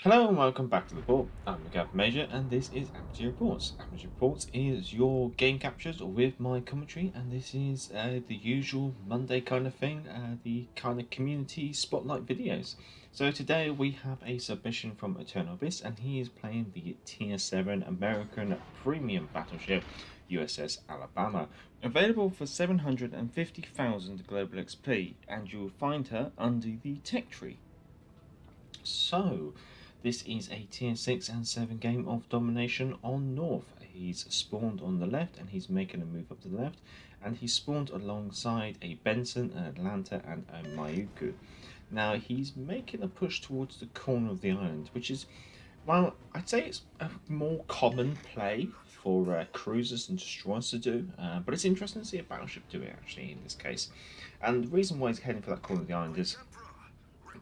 Hello and welcome back to the board. I'm Capt Major and this is Admiralty Reports. Admiralty Reports is your game captures with my commentary, and this is the usual Monday kind of thing, the kind of community spotlight videos. So today we have a submission from Eternal Abyss, and he is playing the Tier 7 American Premium Battleship USS Alabama. Available for 750,000 global XP, and you'll find her under the tech tree. So, this is a tier 6 and 7 game of domination on North. He's spawned on the left and he's making a move up to the left, and he's spawned alongside a Benson, an Atlanta, and a Mayuku. Now he's making a push towards the corner of the island, which is, well, I'd say it's a more common play for cruisers and destroyers to do, but it's interesting to see a battleship do it actually in this case. And the reason why he's heading for that corner of the island is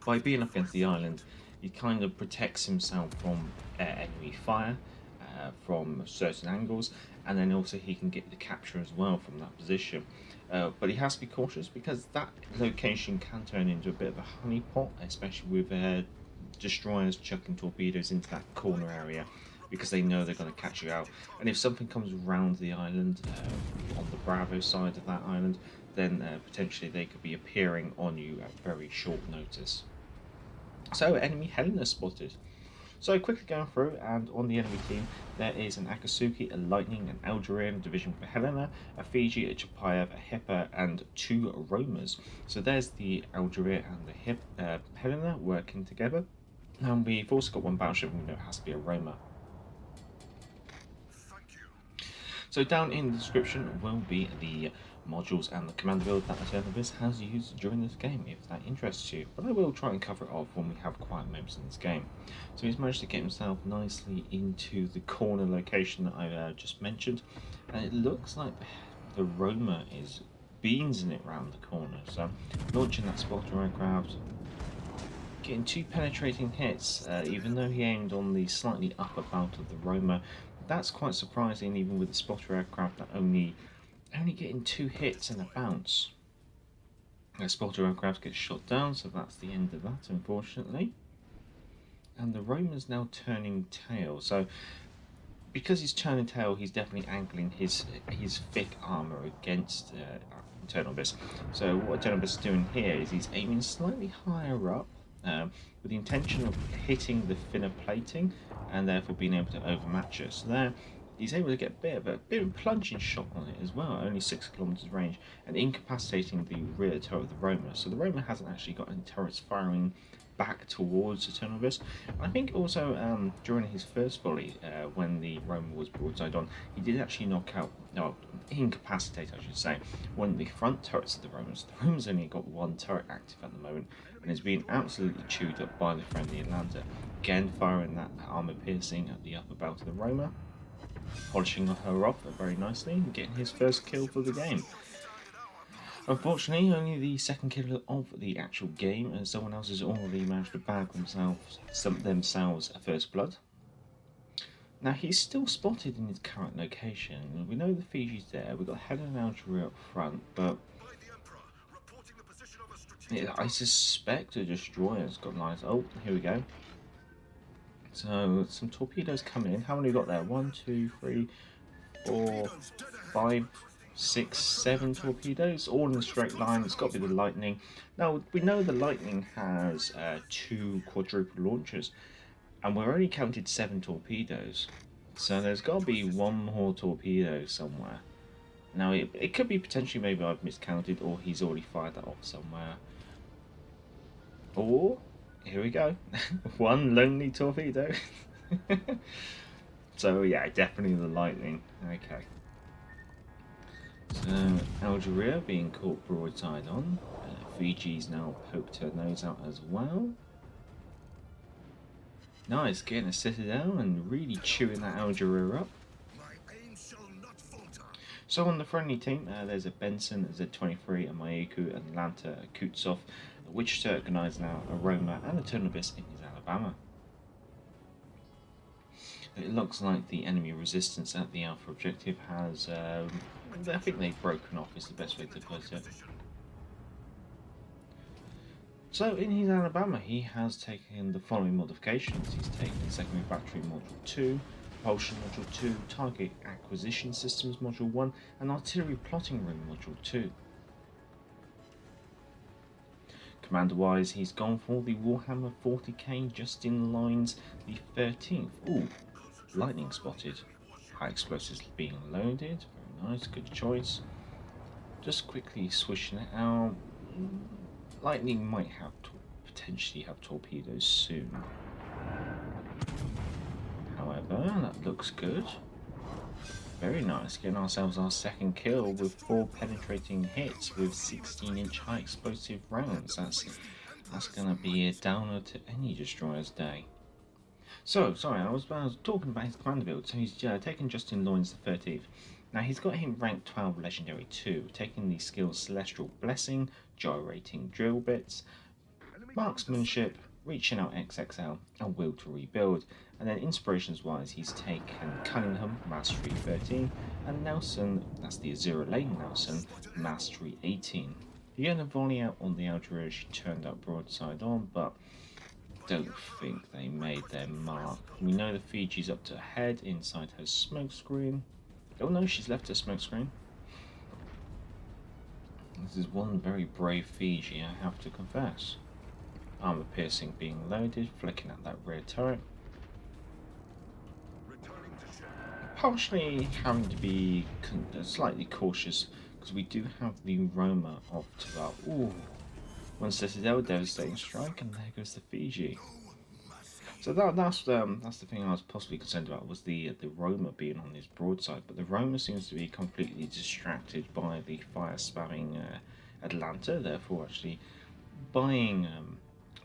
by being up against the island, he kind of protects himself from enemy fire from certain angles, and then also he can get the capture as well from that position. But he has to be cautious because that location can turn into a bit of a honeypot, especially with destroyers chucking torpedoes into that corner area, because they know they're going to catch you out. And if something comes around the island, on the Bravo side of that island, then potentially they could be appearing on you at very short notice. So enemy Helena spotted. So quickly going through, and on the enemy team there is an Akatsuki, a Lightning, an Algerian division for Helena, a Fiji, a Chapayev, a Hipper, and 2 Romas. So there's the Algeria and the Helena working together. And we've also got one battleship, and we know it has to be a Roma. So down in the description will be the modules and the command build that Eternal Abyss has used during this game, if that interests you, but I will try and cover it off when we have quiet moments in this game. So he's managed to get himself nicely into the corner location that I just mentioned, and it looks like the Roma is beansing it round the corner, so launching that spotter aircraft, getting 2 penetrating hits, even though he aimed on the slightly upper bout of the Roma. That's quite surprising, even with the spotter aircraft that only getting 2 hits and a bounce. The spotter aircraft gets shot down, so that's the end of that, unfortunately. And the Roman's now turning tail, so because he's turning tail, he's definitely angling his thick armour against Eternal Abyss. So what Eternal Abyss is doing here is he's aiming slightly higher up, with the intention of hitting the thinner plating and therefore being able to overmatch it. So there, he's able to get a bit of a plunging shot on it as well, only 6 kilometers range, and incapacitating the rear turret of the Roma. So the Roma hasn't actually got any turrets firing back towards Eternal Abyss. I think also during his first volley, when the Roma was broadside on, he did actually knock out, no, incapacitate I should say, one of the front turrets of the Romas. The Roma's only got 1 turret active at the moment, and is being absolutely chewed up by the friendly Atlanta. Again, firing that armor piercing at the upper bout of the Roma, polishing her off very nicely and getting his first kill for the game. Unfortunately, only the second kill of the actual game, and someone else has already managed to bag themselves a first blood. Now he's still spotted in his current location. We know the Fiji's there, we've got Helena and Algeria up front, but I suspect a destroyer's got nice. Oh, here we go. So some torpedoes coming in. How many we got there? 1, 2, 3, 4, 5, 6, 7 torpedoes, all in a straight line. It's got to be the Lightning. Now we know the Lightning has 2 quadruple launchers, and we're only counted 7 torpedoes. So there's got to be 1 more torpedo somewhere. Now it could be potentially maybe I've miscounted, or he's already fired that off somewhere. Or here we go, 1 lonely torpedo. So yeah, definitely the Lightning. Okay. So Algeria being caught broadside on. Fiji's now poked her nose out as well. Nice, getting a citadel and really chewing that Algeria up. So on the friendly team, there's a Benson, a Z23, a Mayuku, an Atlanta, a Kutsov, a Wichita, a now, a Roma, and a Eternal Abyss in his Alabama. It looks like the enemy resistance at the Alpha objective has, I think they've broken off is the best way to put it. So in his Alabama, he has taken the following modifications. He's taken Secondary Battery Module 2, Propulsion Module 2, Target Acquisition Systems Module 1, and Artillery Plotting Room Module 2. Commander-wise, he's gone for the Warhammer 40k Justinian Lyons, the 13th. Ooh, lightning spotted. High explosives being loaded. Very nice, good choice. Just quickly swishing it out. Lightning might have to potentially have torpedoes soon. However, that looks good. Very nice, getting ourselves our second kill with 4 penetrating hits with 16-inch high explosive rounds. That's gonna be a downer to any destroyer's day. So, sorry, I was talking about his commander build. So he's taken Justin Lyons the 13th. Now he's got him ranked 12 Legendary 2, taking the skills Celestial Blessing, Gyrating Drillbits, Marksmanship, Reaching Out XXL, and Will to Rebuild. And then inspirations wise, he's taken Cunningham, Mastery 13, and Nelson, that's the Azur Lane Nelson, Mastery 18. You're going to volley out on the Algeria, she turned up broadside on, but don't think they made their mark. We know the Fiji's up to her head inside her smokescreen. Oh no, she's left her smokescreen. This is one very brave Fiji, I have to confess. Armor piercing being loaded, flicking at that rear turret. Partially having to be slightly cautious because we do have the Roma off to our one Citadel devastating strike, and there goes the Fiji. So that's the thing I was possibly concerned about, was the Roma being on his broadside, but the Roma seems to be completely distracted by the fire spamming Atlanta, therefore actually buying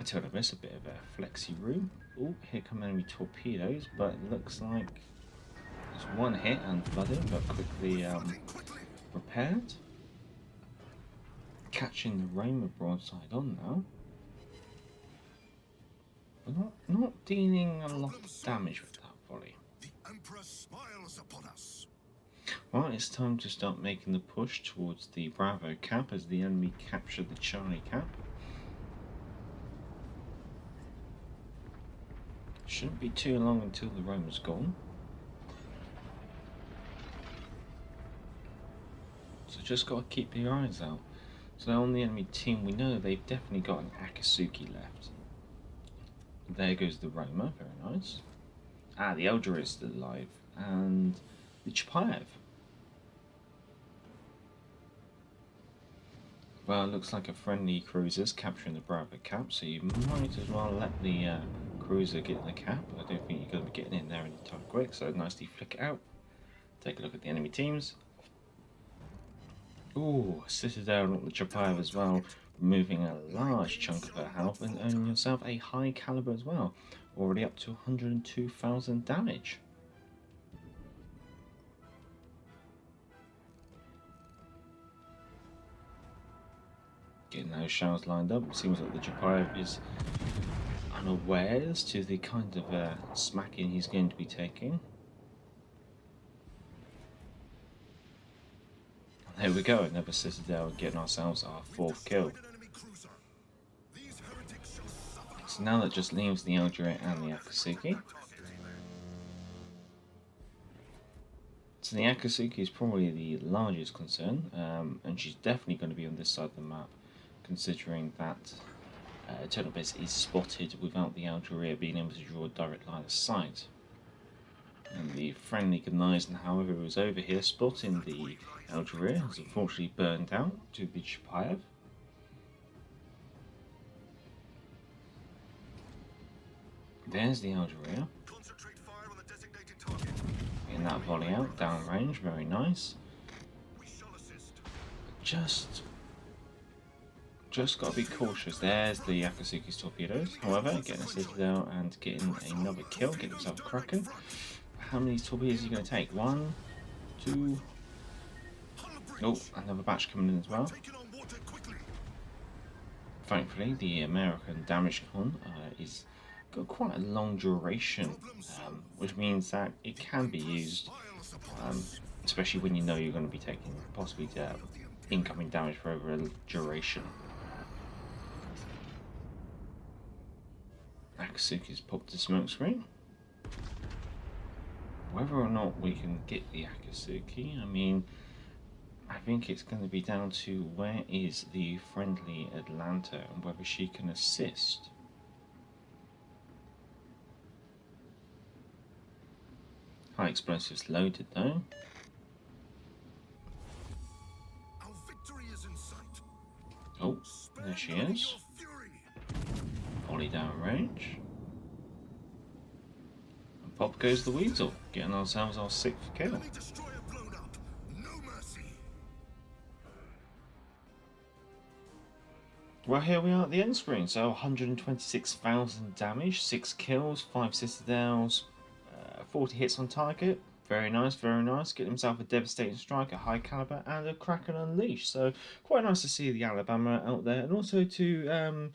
Eternibus a bit of a flexi room. Oh, here come enemy torpedoes, but it looks like it's one hit and flooded, but quickly repaired. Catching the Roma broadside on now. But not dealing a lot of damage with that volley. The Emperor smiles upon us. Well, it's time to start making the push towards the Bravo Cap as the enemy capture the Charlie Cap. Shouldn't be too long until the Roma's gone. So just got to keep your eyes out. So on the enemy team, we know they've definitely got an Akatsuki left. There goes the Roma, very nice. Ah, the Eldar is still alive. And the Chapayev. Well, it looks like a friendly cruiser's capturing the Bravo Cap, so you might as well let the cruiser get the cap. I don't think you're going to be getting in there anytime quick, so nicely flick it out. Take a look at the enemy teams. Ooh, Citadel on the Chapayev as well, removing a large chunk of her health and earning yourself a high caliber as well. Already up to 102,000 damage. Getting those shells lined up. Seems like the Chapayev is unawares to the kind of smacking he's going to be taking. And there we go, another Citadel, getting ourselves our 4th kill. So now that just leaves the Algeria and the Akatsuki. So the Akatsuki is probably the largest concern, and she's definitely going to be on this side of the map, considering that Eternibus is spotted without the Algeria being able to draw a direct line of sight. And the friendly Gneisenhower, however, who was over here spotting the Algeria, has unfortunately burned out to the Chapayev. There's the Algeria. Getting that volley out, downrange, very nice. Just got to be cautious. There's the Akatsuki's torpedoes. However, getting a Citadel and getting another kill, getting himself a Kraken. How many torpedoes are you going to take? 1, 2. Oh, another batch coming in as well. Thankfully, the American damage con is got quite a long duration, which means that it can be used, especially when you know you're going to be taking possibly incoming damage for over a duration. Akatsuki's popped the smoke screen. Whether or not we can get the Akatsuki, I mean, I think it's going to be down to where is the friendly Atlanta and whether she can assist. High explosives loaded though. Our victory is in sight. Oh, there she is. Volley down range. And pop goes the Weasel, getting ourselves our 6th kill. Enemy destroyer blown up. No mercy. Well, here we are at the end screen. So 126,000 damage, 6 kills, 5 citadels, 40 hits on target. Very nice, very nice. Get himself a devastating strike, a high caliber, and a Kraken Unleashed. So quite nice to see the Alabama out there, and also to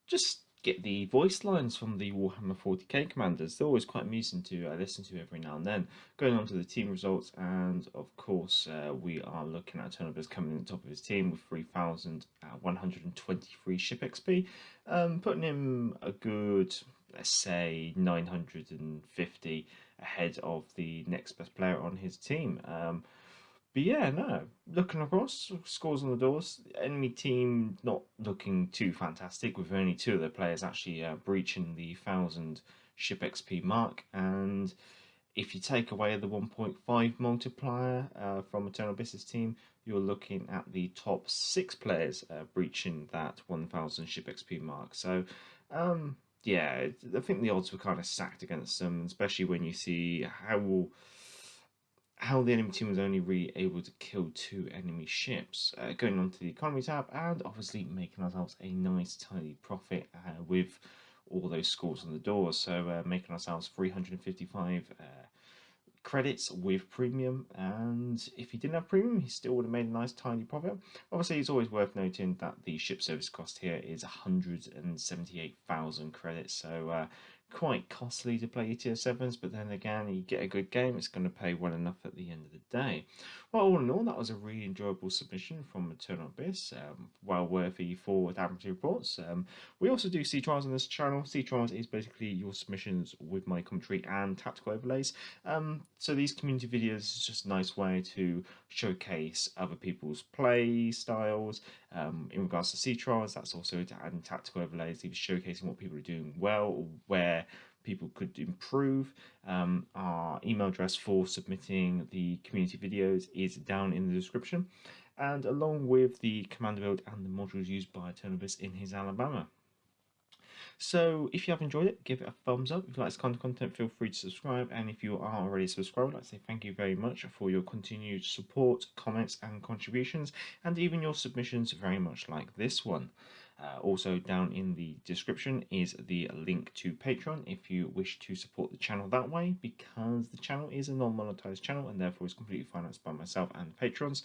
just get the voice lines from the Warhammer 40k commanders. They're always quite amusing to listen to every now and then. Going on to the team results, and of course we are looking at Eternal Bliss coming in the top of his team with 3,123 ship XP, putting him a good, let's say, 950 ahead of the next best player on his team. But yeah, no, looking across, scores on the doors, enemy team not looking too fantastic, with only 2 of their players actually breaching the 1,000 ship XP mark. And if you take away the 1.5 multiplier from Eternal Abyss's team, you're looking at the top 6 players breaching that 1,000 ship XP mark. So, yeah, I think the odds were kind of stacked against them, especially when you see how the enemy team was only really able to kill 2 enemy ships. Going on to the economy tab, and obviously making ourselves a nice tidy profit with all those scores on the door. So making ourselves 355 credits with premium, and if he didn't have premium, he still would have made a nice tiny profit. Obviously, it's always worth noting that the ship service cost here is 178,000 credits, so quite costly to play your tier 7s, but then again, you get a good game, it's going to pay well enough at the end of the day. Well, all in all, that was a really enjoyable submission from Eternal Abyss, well worthy for Admiralty reports. We also do Sea Trials on this channel. Sea Trials is basically your submissions with my commentary and tactical overlays. So these community videos is just a nice way to showcase other people's play styles. In regards to Sea Trials, that's also to add in tactical overlays, either showcasing what people are doing well or where people could improve. Our email address for submitting the community videos is down in the description, and along with the commander build and the modules used by Eternal Abyss in his Alabama. So if you have enjoyed it, give it a thumbs up. If you like this kind of content, feel free to subscribe. And if you are already subscribed, I'd like to say thank you very much for your continued support, comments and contributions, and even your submissions, very much like this one. Also down in the description is the link to Patreon if you wish to support the channel that way, because the channel is a non-monetized channel and therefore is completely financed by myself and patrons.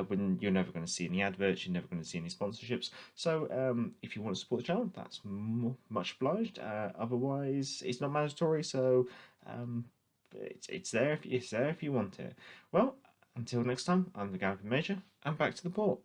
When you're never going to see any adverts, you're never going to see any sponsorships. So if you want to support the channel, that's much obliged. Otherwise, it's not mandatory, so it's there if you want it. Well, until next time, I'm the Gavin Major, and back to the port.